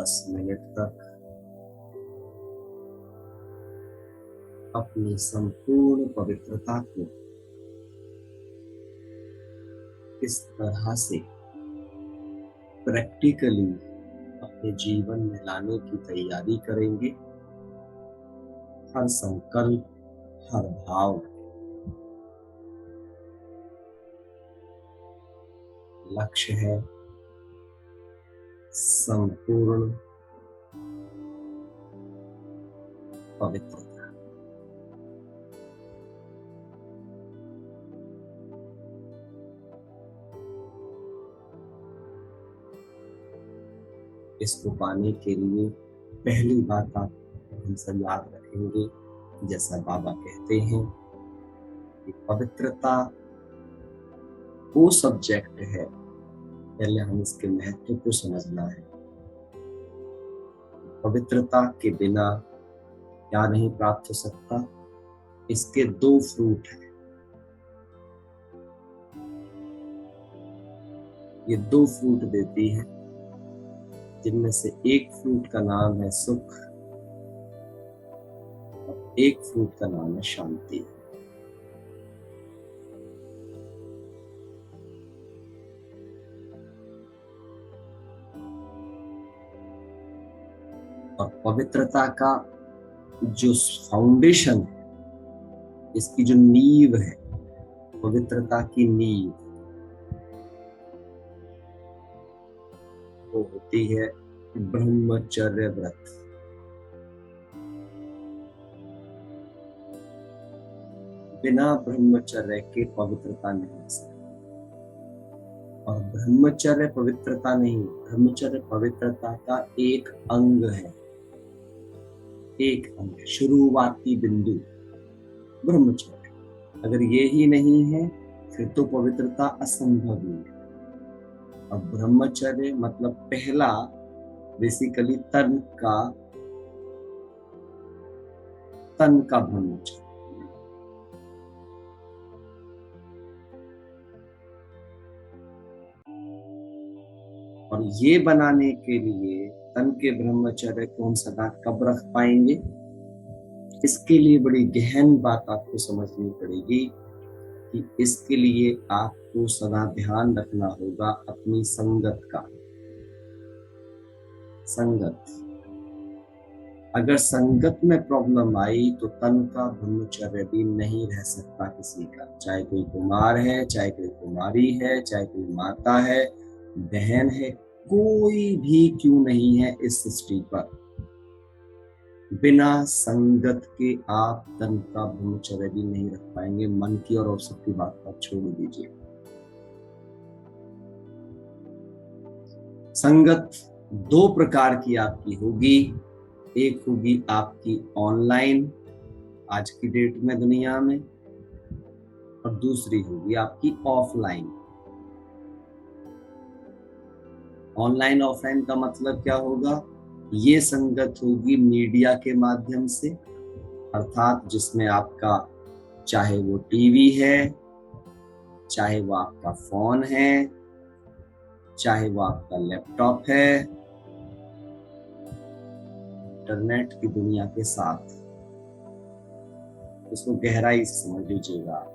10 minute तक अपनी संपूर्ण पवित्रता को इस तरह से प्रैक्टिकली अपने जीवन में लाने की तैयारी करेंगे। हर संकल्प, हर भाव लक्ष्य है संपूर्ण पवित्रता। इसको पाने के लिए पहली बात आप हम सब याद रखेंगे, जैसा बाबा कहते हैं कि पवित्रता वो सब्जेक्ट है, पहले हम इसके महत्व को समझना है। पवित्रता के बिना क्या नहीं प्राप्त हो सकता। इसके 2 फ्रूट हैं। ये 2 फ्रूट देती है, जिनमें से एक फ्रूट का नाम है सुख और एक फ्रूट का नाम है शांति। और पवित्रता का जो फाउंडेशन है, इसकी जो नींव है, पवित्रता की नींव वो होती है ब्रह्मचर्य व्रत। बिना ब्रह्मचर्य के पवित्रता नहीं हो सकती। और ब्रह्मचर्य पवित्रता नहीं, ब्रह्मचर्य पवित्रता का एक अंग है, एक अंग, शुरुआती बिंदु ब्रह्मचर्य। अगर ये ही नहीं है फिर तो पवित्रता असंभव ही है। और ब्रह्मचर्य मतलब पहला बेसिकली तन का ब्रह्मचर्य। और ये बनाने के लिए तन के ब्रह्मचर्य को हम सदा कब रख पाएंगे, इसके लिए बड़ी गहन बात आपको समझनी पड़ेगी कि इसके लिए आपको सदा ध्यान रखना होगा अपनी संगत का। संगत, अगर संगत में प्रॉब्लम आई तो तन का ब्रह्मचर्य भी नहीं रह सकता किसी का, चाहे कोई कुमार है, चाहे कोई कुमारी है, चाहे कोई माता है, बहन है, कोई भी क्यों नहीं है इस सृष्टि पर, बिना संगत के आप तन का ब्रह्मचर्य भी नहीं रख पाएंगे। मन की और सबकी बात पर छोड़ दीजिए। संगत 2 प्रकार की आपकी होगी। एक होगी आपकी ऑनलाइन आज की डेट में दुनिया में, और दूसरी होगी आपकी ऑफलाइन। ऑनलाइन ऑफलाइन का मतलब क्या होगा? ये संगत होगी मीडिया के माध्यम से, अर्थात जिसमें आपका चाहे वो टीवी है, चाहे वो आपका फोन है, चाहे वो आपका लैपटॉप है, इंटरनेट की दुनिया के साथ। इसको गहराई से समझ लीजिएगा।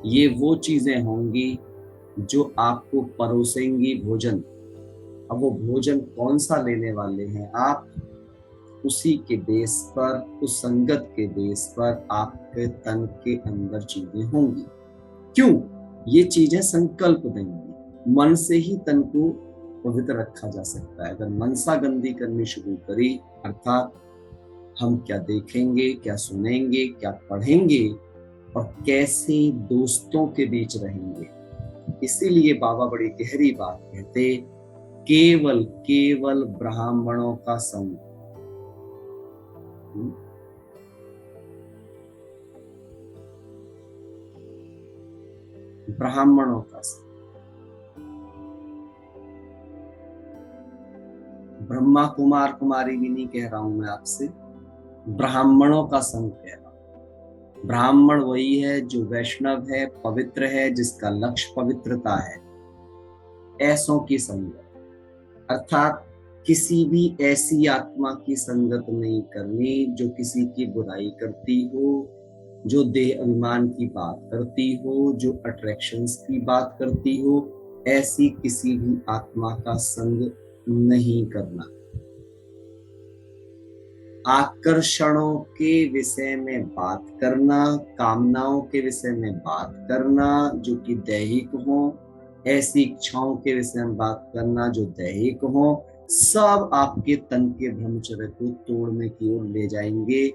ये वो चीजें होंगी जो आपको परोसेंगी भोजन। अब वो भोजन कौन सा लेने वाले हैं आप, उसी के बेस पर, उस संगत के बेस पर आपके तन के अंदर चीजें होंगी। क्यों? ये चीजें संकल्प देंगी। मन से ही तन को पवित्र रखा जा सकता है। अगर मनसा गंदी करनी शुरू करी, अर्थात हम क्या देखेंगे, क्या सुनेंगे, क्या पढ़ेंगे और कैसे दोस्तों के बीच रहेंगे। इसीलिए बाबा बड़ी गहरी बात कहते, केवल ब्राह्मणों का संग। ब्राह्मणों का संग, ब्रह्मा कुमार कुमारी भी नहीं कह रहा हूं मैं आपसे, ब्राह्मणों का संग कह रहा हूं। ब्राह्मण वही है जो वैष्णव है, पवित्र है, जिसका लक्ष्य पवित्रता है। ऐसों की संगत, अर्थात किसी भी ऐसी आत्मा की संगत नहीं करनी जो किसी की बुराई करती हो, जो देह अभिमान की बात करती हो, जो अट्रैक्शंस की बात करती हो, ऐसी किसी भी आत्मा का संग नहीं करना। आकर्षणों के विषय में बात करना, कामनाओं के विषय में बात करना जो कि दैहिक हो, ऐसी इच्छाओं के विषय में बात करना जो दैहिक हो, सब आपके तन के ब्रह्मचर्य को तोड़ने की ओर ले जाएंगे।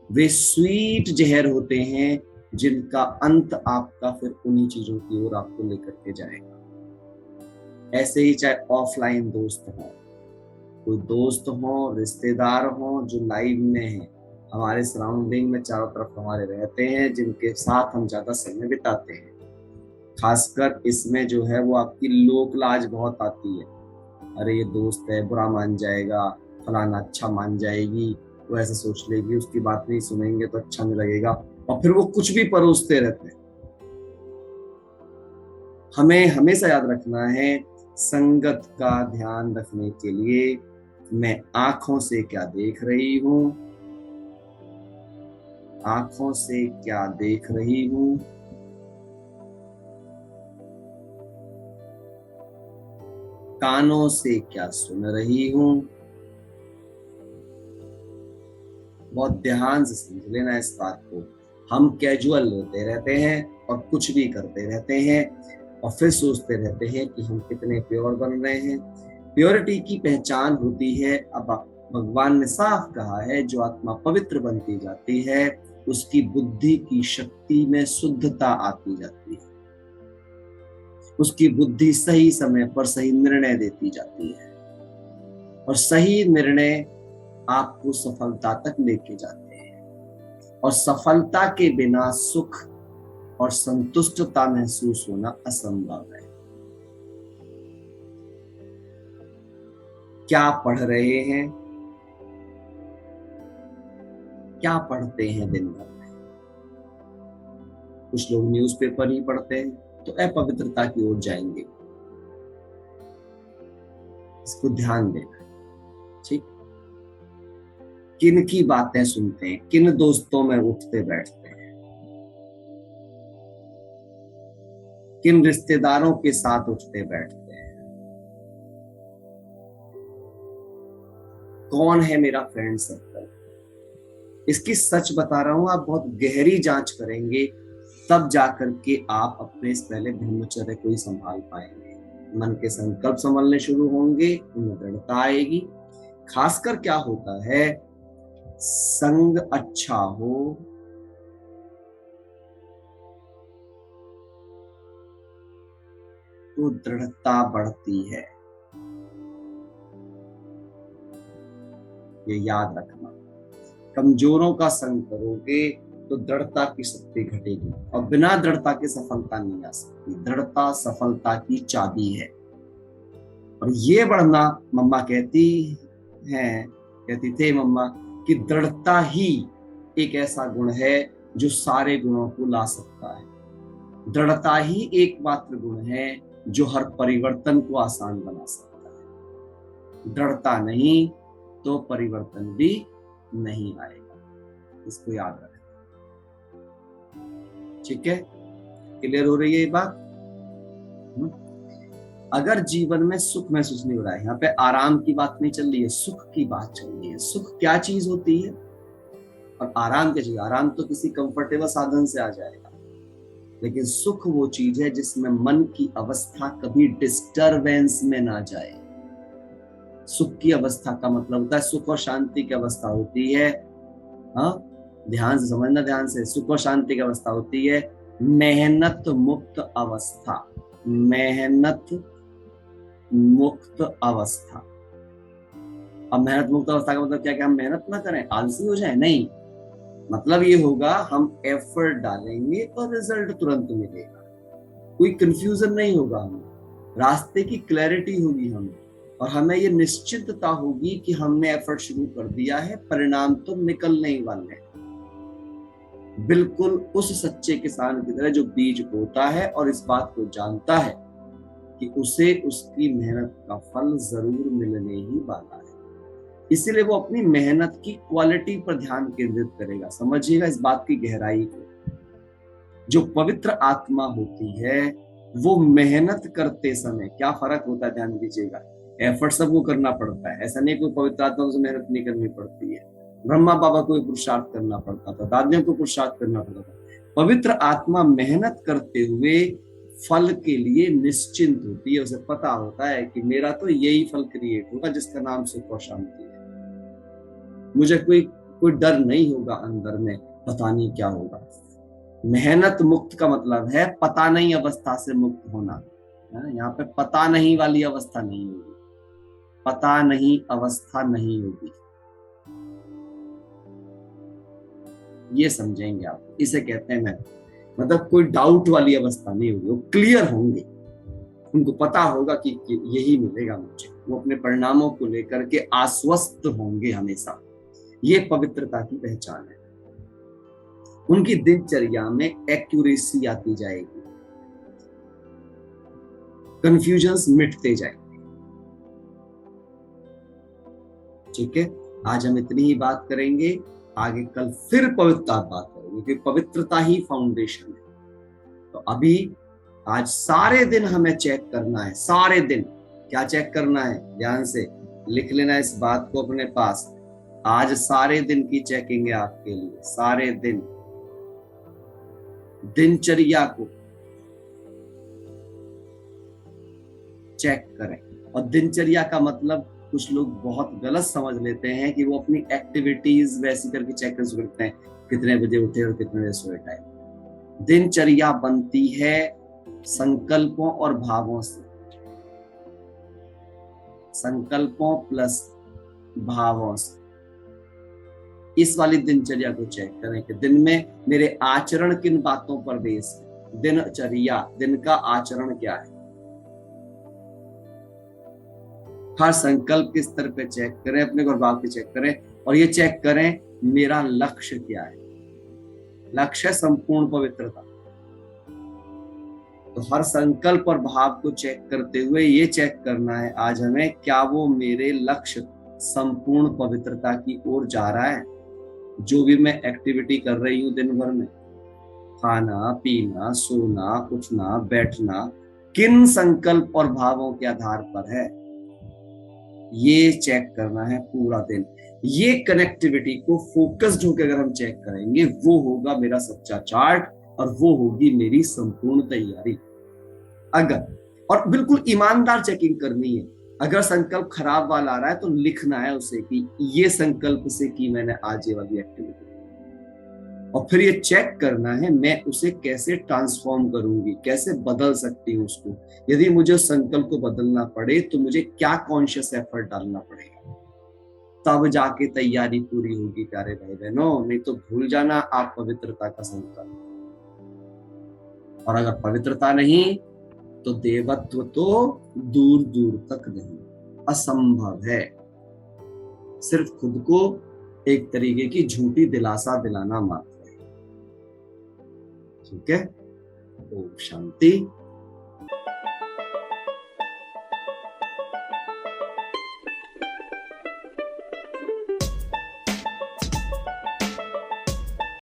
वे स्वीट जहर होते हैं जिनका अंत आपका फिर उन्हीं चीजों की ओर आपको लेकर के जाएगा। ऐसे ही चाहे ऑफलाइन दोस्त हो, कोई दोस्त हो, रिश्तेदार हो जो लाइव में है, हमारे सराउंडिंग में चारों तरफ हमारे रहते हैं, जिनके साथ हम ज्यादा समय बिताते हैं, खासकर इसमें जो है वो आपकी लोक लाज बहुत आती है। अरे ये दोस्त है, बुरा मान जाएगा, फलाना अच्छा मान जाएगी, वो ऐसा सोच लेगी, उसकी बात नहीं सुनेंगे तो अच्छा नहीं लगेगा, और फिर वो कुछ भी परोसते रहते हैं। हमें हमेशा याद रखना है, संगत का ध्यान रखने के लिए मैं आंखों से क्या देख रही हूं, आंखों से क्या देख रही हूं, कानों से क्या सुन रही हूं। बहुत ध्यान से समझ लेना इस बात को। हम कैजुअल लेते रहते हैं और कुछ भी करते रहते हैं और फिर सोचते रहते हैं कि हम कितने प्योर बन रहे हैं। प्योरिटी की पहचान होती है, अब भगवान ने साफ कहा है, जो आत्मा पवित्र बनती जाती है उसकी बुद्धि की शक्ति में शुद्धता आती जाती है, उसकी बुद्धि सही समय पर सही निर्णय देती जाती है, और सही निर्णय आपको सफलता तक लेके जाते हैं। और सफलता के बिना सुख और संतुष्टता महसूस होना असंभव है। क्या पढ़ रहे हैं, क्या पढ़ते हैं दिन भर में? कुछ लोग न्यूज़पेपर ही पढ़ते हैं तो अपवित्रता की ओर जाएंगे। इसको ध्यान देना, ठीक? किन की बातें सुनते हैं, किन दोस्तों में उठते बैठते हैं, किन रिश्तेदारों के साथ उठते बैठते हैं, कौन है मेरा फ्रेंड सर्कल। इसकी सच बता रहा हूं, आप बहुत गहरी जांच करेंगे तब जाकर के आप अपने इस पहले ब्रह्मचर्य को ही संभाल पाएंगे। मन के संकल्प संभलने शुरू होंगे, उनमें दृढ़ता आएगी। खासकर क्या होता है, संग अच्छा हो तो दृढ़ता बढ़ती है, ये याद रखना। कमजोरों का संग करोगे तो दृढ़ता की शक्ति घटेगी, और बिना दृढ़ता के सफलता नहीं आ सकती। दृढ़ता सफलता की चाबी है। और ये बढ़ना, मम्मा कहती थे मम्मा कि दृढ़ता ही एक ऐसा गुण है जो सारे गुणों को ला सकता है। दृढ़ता ही एकमात्र गुण है जो हर परिवर्तन को आसान बना सकता है। दृढ़ता नहीं तो परिवर्तन भी नहीं आएगा। इसको याद रखना, ठीक है? क्लियर हो रही है ये बात? अगर जीवन में सुख महसूस नहीं हो रहा है, यहाँ पे आराम की बात नहीं चल रही है, सुख की बात चल रही है। सुख क्या चीज होती है और आराम क्या चीज? आराम तो किसी कंफर्टेबल साधन से आ जाएगा, लेकिन सुख वो चीज है जिसमें मन की अवस्था कभी डिस्टरबेंस में ना जाए। सुख की अवस्था का मतलब होता है, सुख और शांति की अवस्था होती है, हाँ ध्यान से समझना, ध्यान से। सुख और शांति की अवस्था होती है मेहनत मुक्त अवस्था। मेहनत मुक्त अवस्था। अब मेहनत मुक्त अवस्था का मतलब क्या, कि हम मेहनत ना करें, आलसी हो जाए? नहीं, मतलब ये होगा हम एफर्ट डालेंगे और रिजल्ट तुरंत मिलेगा। कोई कंफ्यूजन नहीं होगा, हमें रास्ते की क्लैरिटी होगी हमें, और हमें ये निश्चितता होगी कि हमने एफर्ट शुरू कर दिया है, परिणाम तो निकलने ही वाले हैं। बिल्कुल उस सच्चे किसान की तरह जो बीज बोता है और इस बात को जानता है कि उसे उसकी मेहनत का फल जरूर मिलने ही वाला है। इसीलिए वो अपनी मेहनत की क्वालिटी पर ध्यान केंद्रित करेगा। समझिएगा इस बात की गहराई को। जो पवित्र आत्मा होती है वो मेहनत करते समय क्या फर्क होता है, ध्यान दीजिएगा। एफर्ट सबको करना पड़ता है, ऐसा नहीं कोई पवित्र आत्मा से मेहनत नहीं करनी पड़ती है। ब्रह्मा बाबा को पुरुषार्थ करना पड़ता था, दादियों को पुरुषार्थ करना पड़ता था। पवित्र आत्मा मेहनत करते हुए फल के लिए निश्चिंत होती है। उसे पता होता है कि मेरा तो यही फल क्रिएट होगा जिसका नाम सुख और शांति है। मुझे कोई डर नहीं होगा अंदर में, पता नहीं क्या होगा। मेहनत मुक्त का मतलब है पता नहीं अवस्था से मुक्त होना। यहाँ पे पता नहीं वाली अवस्था नहीं होगी, पता नहीं अवस्था नहीं होगी। ये समझेंगे आप, इसे कहते हैं मतलब कोई डाउट वाली अवस्था नहीं होगी, वो क्लियर होंगे। उनको पता होगा कि यही मिलेगा मुझे। वो अपने परिणामों को लेकर के आश्वस्त होंगे हमेशा। ये पवित्रता की पहचान है। उनकी दिनचर्या में एक्यूरेसी आती जाएगी, कंफ्यूजन्स मिटते जाएंगे। ठीक है, आज हम इतनी ही बात करेंगे। आगे कल फिर पवित्रता बात करेंगे, क्योंकि पवित्रता ही फाउंडेशन है। तो अभी आज सारे दिन हमें चेक करना है। सारे दिन क्या चेक करना है, ध्यान से लिख लेना इस बात को अपने पास। आज सारे दिन की चेकिंग है आपके लिए। सारे दिन दिनचर्या को चेक करें। और दिनचर्या का मतलब कुछ लोग बहुत गलत समझ लेते हैं कि वो अपनी एक्टिविटीज वैसी करके चेक कर सकते हैं, कितने बजे उठे और कितने बजे सोए। टाइम दिनचर्या बनती है संकल्पों और भावों से। संकल्पों प्लस भावों से। इस वाली दिनचर्या को चेक करें कि दिन में मेरे आचरण किन बातों पर बेस है। दिनचर्या, दिन का आचरण क्या है। हर संकल्प के स्तर पे चेक करें, अपने को भाव पे चेक करें, और ये चेक करें मेरा लक्ष्य क्या है। लक्ष्य संपूर्ण पवित्रता। तो हर संकल्प और भाव को चेक करते हुए ये चेक करना है आज हमें, क्या वो मेरे लक्ष्य संपूर्ण पवित्रता की ओर जा रहा है। जो भी मैं एक्टिविटी कर रही हूं दिन भर में, खाना पीना सोना उठना बैठना, किन संकल्प और भावों के आधार पर है, ये चेक करना है पूरा दिन। ये कनेक्टिविटी को फोकस्ड होकर अगर हम चेक करेंगे, वो होगा मेरा सच्चा चार्ट और वो होगी मेरी संपूर्ण तैयारी। अगर, और बिल्कुल ईमानदार चेकिंग करनी है। अगर संकल्प खराब वाला आ रहा है तो लिखना है उसे कि ये संकल्प से की मैंने आज ये वाली एक्टिविटी, और फिर ये चेक करना है मैं उसे कैसे ट्रांसफॉर्म करूंगी, कैसे बदल सकती हूँ उसको। यदि मुझे उस संकल्प को बदलना पड़े तो मुझे क्या कॉन्शियस एफर्ट डालना पड़ेगा, तब जाके तैयारी पूरी होगी प्यारे भाई बहनों। नहीं तो भूल जाना आप पवित्रता का संकल्प। और अगर पवित्रता नहीं तो देवत्व तो दूर दूर तक नहीं, असंभव है। सिर्फ खुद को एक तरीके की झूठी दिलासा दिलाना मात्र है। ठीक है, ओम शांति।